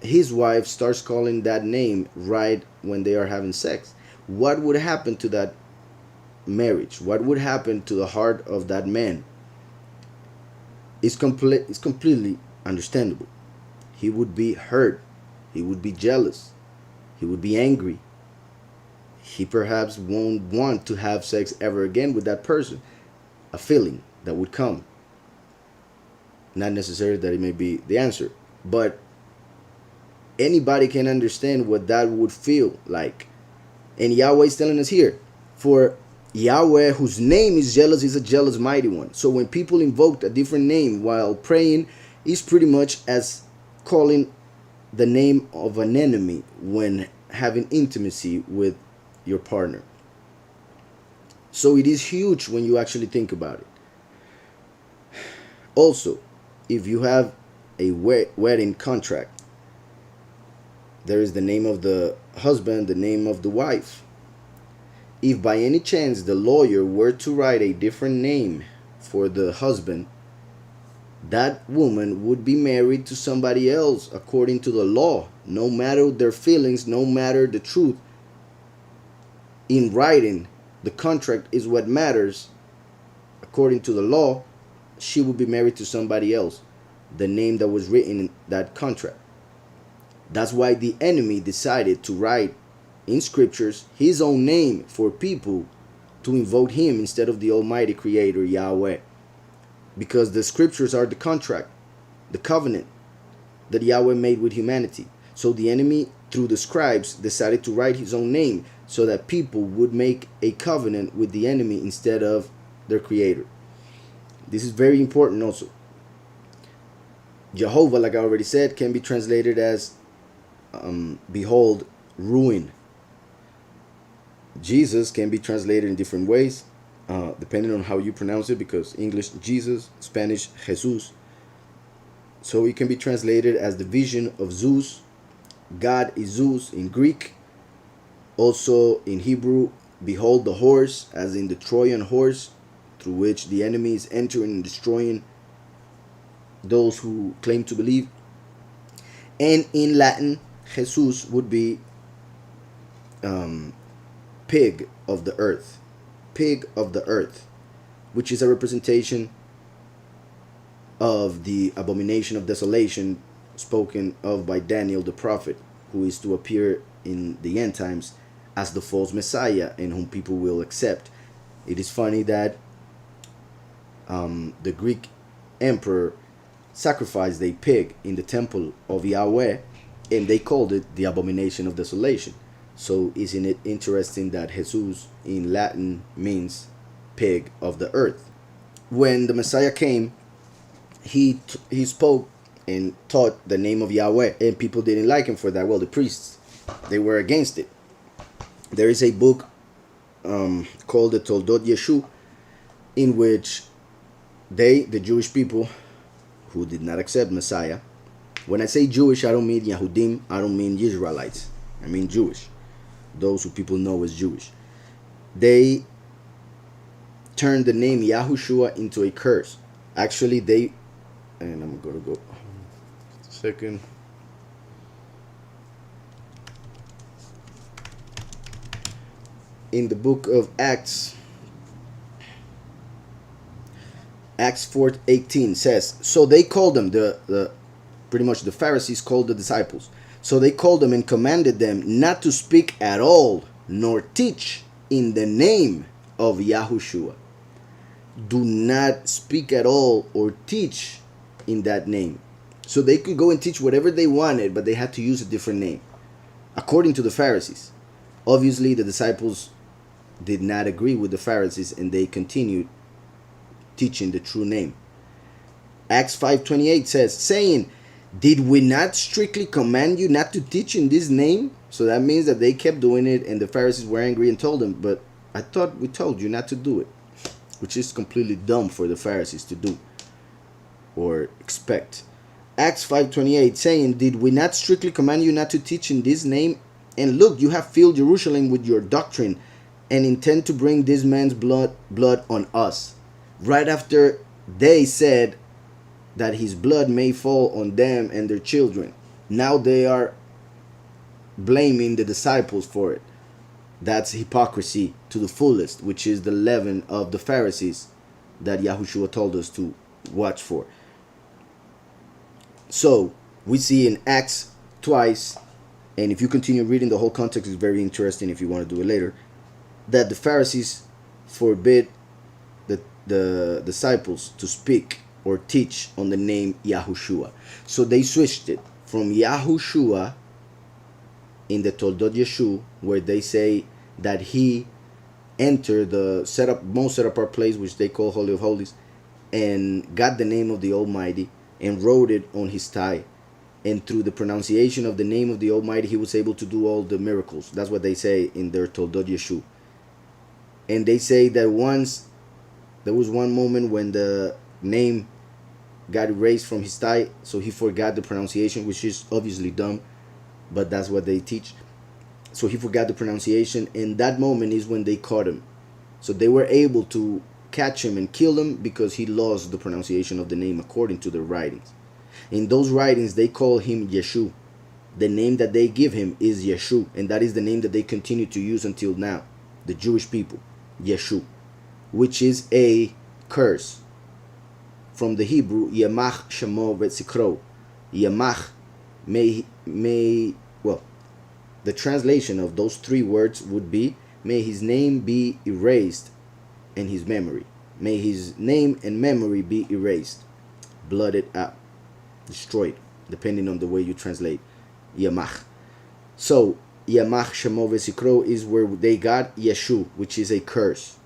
his wife starts calling that name right when they are having sex. What would happen to that marriage? What would happen to the heart of that man? It's completely understandable. He would be hurt. He would be jealous. He would be angry. He perhaps won't want to have sex ever again with that person. A feeling that would come. Not necessarily that it may be the answer, but anybody can understand what that would feel like. And Yahweh is telling us here, for Yahweh, whose name is jealous, is a jealous mighty one. So when people invoke a different name while praying, it's pretty much as calling the name of an enemy when having intimacy with your partner. So it is huge when you actually think about it. Also, if you have a wedding contract, there is the name of the husband, the name of the wife. If by any chance the lawyer were to write a different name for the husband, that woman would be married to somebody else according to the law, no matter their feelings, no matter the truth. In writing, the contract is what matters. According to the law, she would be married to somebody else, the name that was written in that contract. That's why the enemy decided to write in scriptures his own name for people to invoke him instead of the Almighty Creator, Yahweh. Because the scriptures are the contract, the covenant that Yahweh made with humanity. So the enemy, through the scribes, decided to write his own name so that people would make a covenant with the enemy instead of their Creator. This is very important also. Jehovah, like I already said, can be translated as behold, ruin. Jesus can be translated in different ways, depending on how you pronounce it, because English, Jesus, Spanish, Jesus. So it can be translated as the vision of Zeus. God is Zeus in Greek. Also in Hebrew, behold the horse, as in the Trojan horse, through which the enemy is entering and destroying those who claim to believe. And in Latin, Jesus would be pig of the earth. Pig of the earth, which is a representation of the abomination of desolation spoken of by Daniel the prophet, who is to appear in the end times as the false Messiah and whom people will accept. It is funny that the Greek emperor sacrificed a pig in the temple of Yahweh, and they called it the abomination of desolation. So isn't it interesting that Jesus in Latin means pig of the earth? When the Messiah came, he spoke and taught the name of Yahweh, and people didn't like him for that. Well, the priests, they were against it. There is a book called the Toldot Yeshu, in which they, the Jewish people who did not accept Messiah, when I say Jewish, I don't mean Yahudim, I don't mean Israelites, I mean Jewish, those who people know as Jewish. They turned the name Yahushua into a curse. Actually, they, and I'm gonna go second. In the book of Acts 4:18 says, so they called them, the pretty much the Pharisees called the disciples. So they called them and commanded them not to speak at all, nor teach in the name of Yahushua. Do not speak at all or teach in that name. So they could go and teach whatever they wanted, but they had to use a different name, according to the Pharisees. Obviously, the disciples did not agree with the Pharisees, and they continued teaching the true name. Acts 5:28 says, saying, did we not strictly command you not to teach in this name? So that means that they kept doing it, and the Pharisees were angry and told them, but I thought we told you not to do it, which is completely dumb for the Pharisees to do or expect. Acts 5:28 saying, did we not strictly command you not to teach in this name? And look, you have filled Jerusalem with your doctrine and intend to bring this man's blood on us. Right after they said that his blood may fall on them and their children, now they are blaming the disciples for it. That's hypocrisy to the fullest, which is the leaven of the Pharisees that Yahushua told us to watch for. So we see in Acts twice, and if you continue reading, the whole context is very interesting if you want to do it later, that the Pharisees forbid the disciples to speak or teach on the name Yahushua. So they switched it from Yahushua in the Toldot Yeshu, where they say that he entered the most set apart place, which they call Holy of Holies, and got the name of the Almighty and wrote it on his thigh. And through the pronunciation of the name of the Almighty, he was able to do all the miracles. That's what they say in their Toldot Yeshu. And they say that once there was one moment when the name got erased from his thigh, so he forgot the pronunciation, which is obviously dumb, but that's what they teach. So he forgot the pronunciation, and that moment is when they caught him. So they were able to catch him and kill him because he lost the pronunciation of the name according to the writings. In those writings, they call him Yeshu. The name that they give him is Yeshu, and that is the name that they continue to use until now, the Jewish people, Yeshu, which is a curse. From the Hebrew, Yamach Shamo Vetzikro. Yamach well, the translation of those three words would be, may his name be erased and his memory. May his name and memory be erased, blotted out, destroyed, depending on the way you translate Yamach. So Yamach Shamo Vetzikro is where they got Yeshu, which is a curse,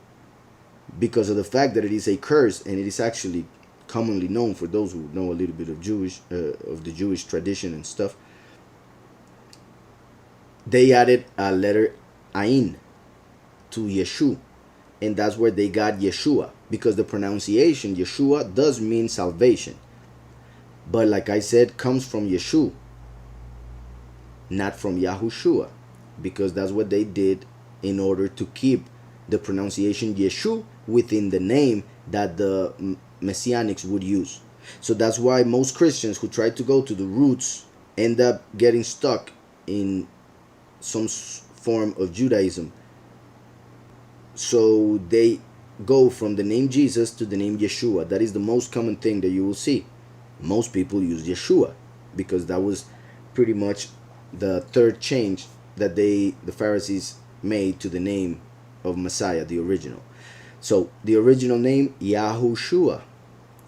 because of the fact that it is a curse, and it is actually commonly known for those who know a little bit of the Jewish tradition and stuff. They added a letter Ain to Yeshu, and that's where they got Yeshua, because the pronunciation Yeshua does mean salvation, but like I said, comes from Yeshu, not from Yahushua, because that's what they did in order to keep the pronunciation Yeshu within the name that the Messianics would use. So that's why most Christians who try to go to the roots end up getting stuck in some form of Judaism. So they go from the name Jesus to the name Yeshua. That is the most common thing that you will see. Most people use Yeshua because that was pretty much the third change that the Pharisees made to the name of Messiah, the original. So the original name Yahushua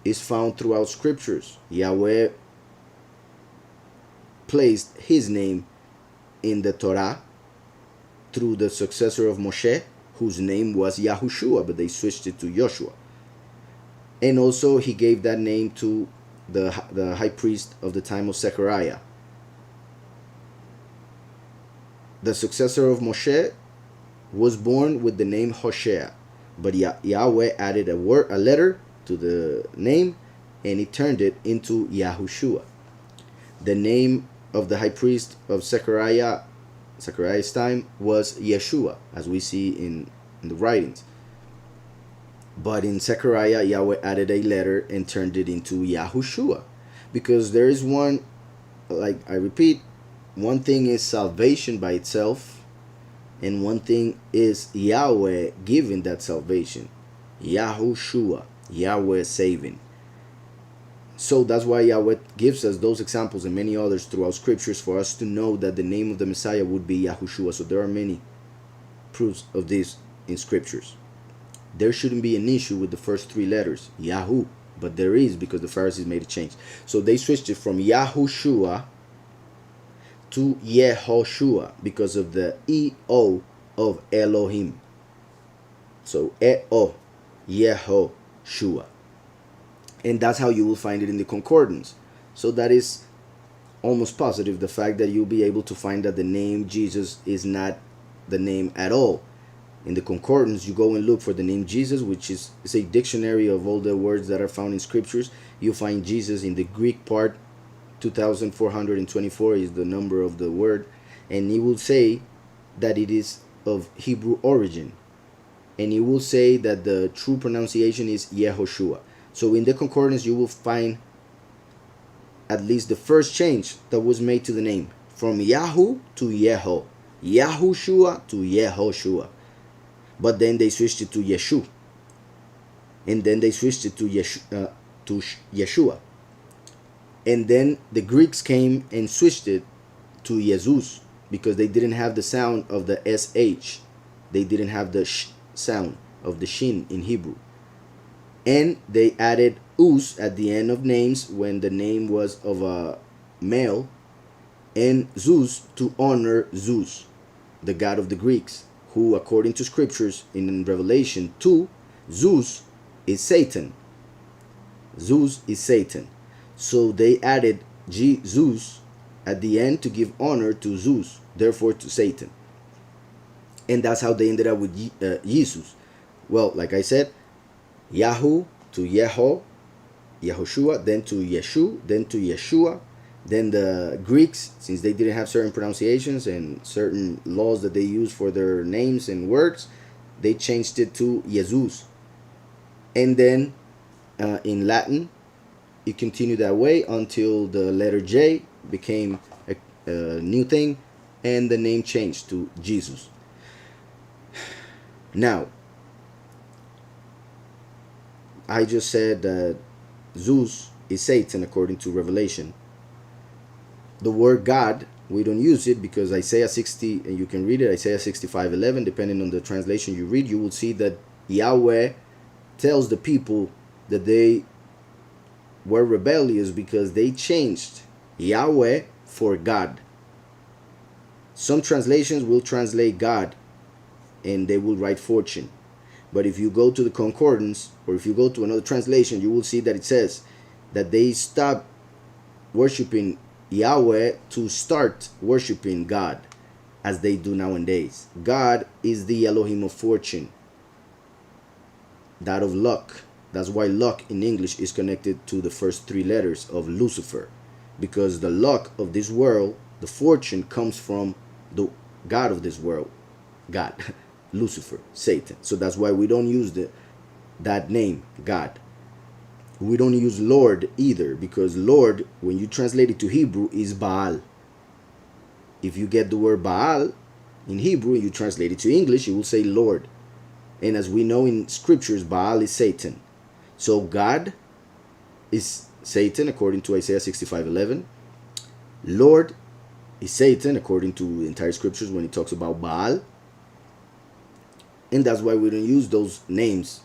is found throughout scriptures. Yahweh placed his name in the Torah through the successor of Moshe, whose name was Yahushua, but they switched it to Joshua. And also he gave that name to the high priest of the time of Zechariah. The successor of Moshe was born with the name Hoshea, but Yahweh added a letter to the name, and he turned it into Yahushua. The name of the high priest of Zechariah's time was Yeshua, as we see in the writings. But in Zechariah, Yahweh added a letter and turned it into Yahushua, because there is one, like I repeat, one thing is salvation by itself, and one thing is Yahweh giving that salvation. Yahushua, Yahweh saving. So that's why Yahweh gives us those examples and many others throughout scriptures for us to know that the name of the Messiah would be Yahushua. So there are many proofs of this in scriptures. There shouldn't be an issue with the first three letters, Yahu, but there is, because the Pharisees made a change. So they switched it from Yahushua to Yehoshua because of the E-O of Elohim. So E-O, Yehoshua. And that's how you will find it in the concordance. So that is almost positive, the fact that you'll be able to find that the name Jesus is not the name at all. In the concordance, you go and look for the name Jesus, which is a dictionary of all the words that are found in scriptures. You'll find Jesus in the Greek part. 2424 is the number of the word, and he will say that it is of Hebrew origin, and he will say that the true pronunciation is Yehoshua. So in the concordance you will find at least the first change that was made to the name, from Yahu to Yeho, Yahushua to Yehoshua. But then they switched it to Yeshu, and then they switched it to Yeshua. And then the Greeks came and switched it to Jesus, because they didn't have the sound of the SH. They didn't have the sh sound of the shin in Hebrew. And they added us at the end of names when the name was of a male, and Zeus to honor Zeus, the god of the Greeks, who according to scriptures in Revelation 2, Zeus is Satan. Zeus is Satan. So they added Zeus at the end to give honor to Zeus, therefore to Satan. And that's how they ended up with Jesus. Well, like I said, Yahu to Yeho, Yahushua, then to Yeshu, then to Yeshua. Then the Greeks, since they didn't have certain pronunciations and certain laws that they used for their names and words, they changed it to Jesus. And then in Latin, it continued that way until the letter J became a new thing, and the name changed to Jesus. Now, I just said that Zeus is Satan according to Revelation. The word God, we don't use it because Isaiah 60, and you can read it, Isaiah 65:11, depending on the translation you read, you will see that Yahweh tells the people that they were rebellious because they changed Yahweh for God. Some translations will translate God and they will write fortune. But if you go to the concordance, or if you go to another translation, you will see that it says that they stopped worshiping Yahweh to start worshiping God, as they do nowadays. God is the Elohim of fortune, that of luck. That's why luck in English is connected to the first three letters of Lucifer, because the luck of this world, the fortune, comes from the God of this world, God, Lucifer, Satan. So that's why we don't use that name, God. We don't use Lord either, because Lord, when you translate it to Hebrew, is Baal. If you get the word Baal in Hebrew, you translate it to English, it will say Lord. And as we know in scriptures, Baal is Satan. So God is Satan, according to Isaiah 65:11. Lord is Satan, according to the entire scriptures when it talks about Baal. And that's why we don't use those names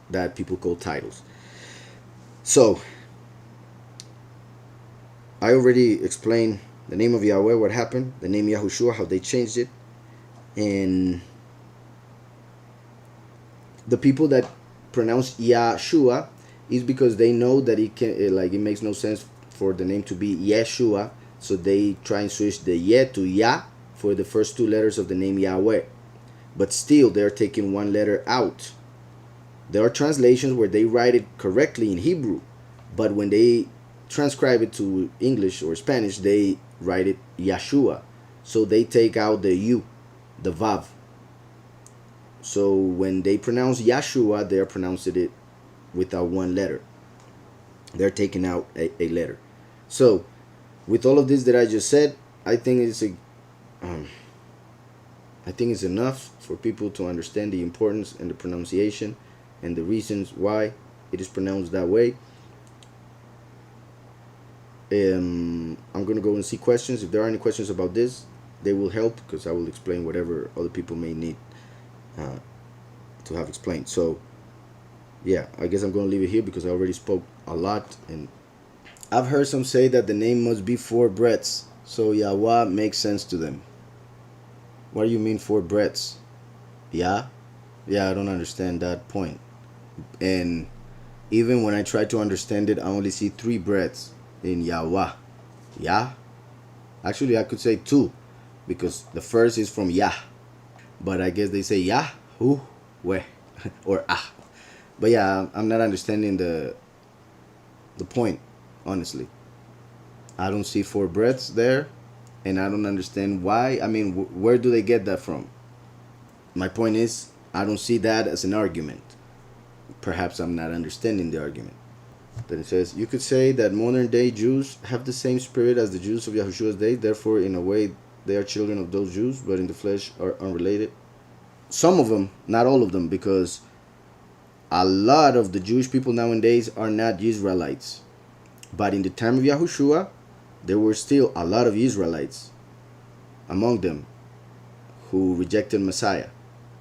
that people call titles. So, I already explained the name of Yahweh, what happened, the name Yahushua, how they changed it, and the people that pronounce Yahshua is because they know that it makes no sense for the name to be Yeshua, so they try and switch the Ye to Yah for the first two letters of the name Yahweh. But still, they're taking one letter out. There are translations where they write it correctly in Hebrew, but when they transcribe it to English or Spanish, they write it Yahshua. So they take out the U, the Vav. So when they pronounce Yahshua, they're pronouncing it without one letter. They're taking out a letter. So with all of this that I just said, I think it's enough for people to understand the importance and the pronunciation and the reasons why it is pronounced that way. I'm going to go and see questions. If there are any questions about this, they will help, because I will explain whatever other people may need to have explained. So yeah, I guess I'm going to leave it here because I already spoke a lot. And I've heard some say that the name must be 4 breaths, so Yahweh makes sense to them. What do you mean 4 breaths? Yeah, I don't understand that point. And even when I try to understand it, I only see 3 breaths in Yahweh. Yeah, actually I could say 2, because the first is from Yah, but I guess they say Yahuwah or Ah. But yeah, I'm not understanding the point, honestly. I don't see 4 breaths there, and I don't understand why. I mean, where do they get that from? My point is, I don't see that as an argument. Perhaps I'm not understanding the argument. Then it says, you could say that modern day Jews have the same spirit as the Jews of Yahushua's day. Therefore, in a way, they are children of those Jews, but in the flesh are unrelated. Some of them, not all of them, because a lot of the Jewish people nowadays are not Israelites. But in the time of Yahushua, there were still a lot of Israelites among them who rejected Messiah.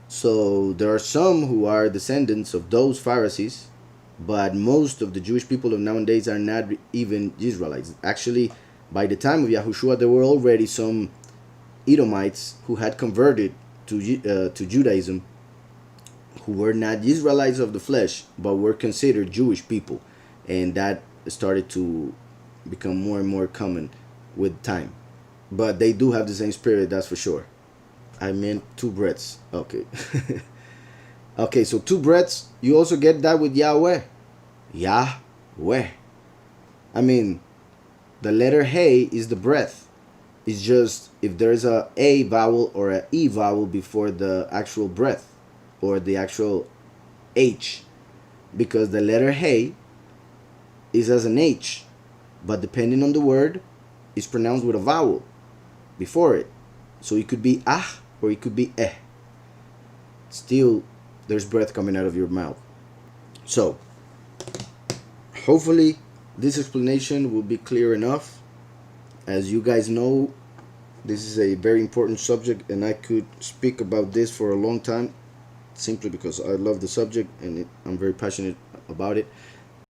So there are some who are descendants of those Pharisees, but most of the Jewish people of nowadays are not even Israelites. Actually, by the time of Yahushua, there were already some Edomites who had converted to Judaism, who were not Israelites of the flesh, but were considered Jewish people. And that started to become more and more common with time. But they do have the same spirit, that's for sure. I meant 2 breaths. Okay. Okay, so 2 breaths. You also get that with Yahweh. Yahweh. I mean, the letter Hey is the breath. It's just if there's a vowel or a E vowel before the actual breath or the actual H. Because the letter Hey is as an H, but depending on the word, it's pronounced with a vowel before it. So it could be ah or it could be eh. Still, there's breath coming out of your mouth. So, hopefully, this explanation will be clear enough. As you guys know, this is a very important subject, and I could speak about this for a long time, simply because I love the subject and I'm very passionate about it.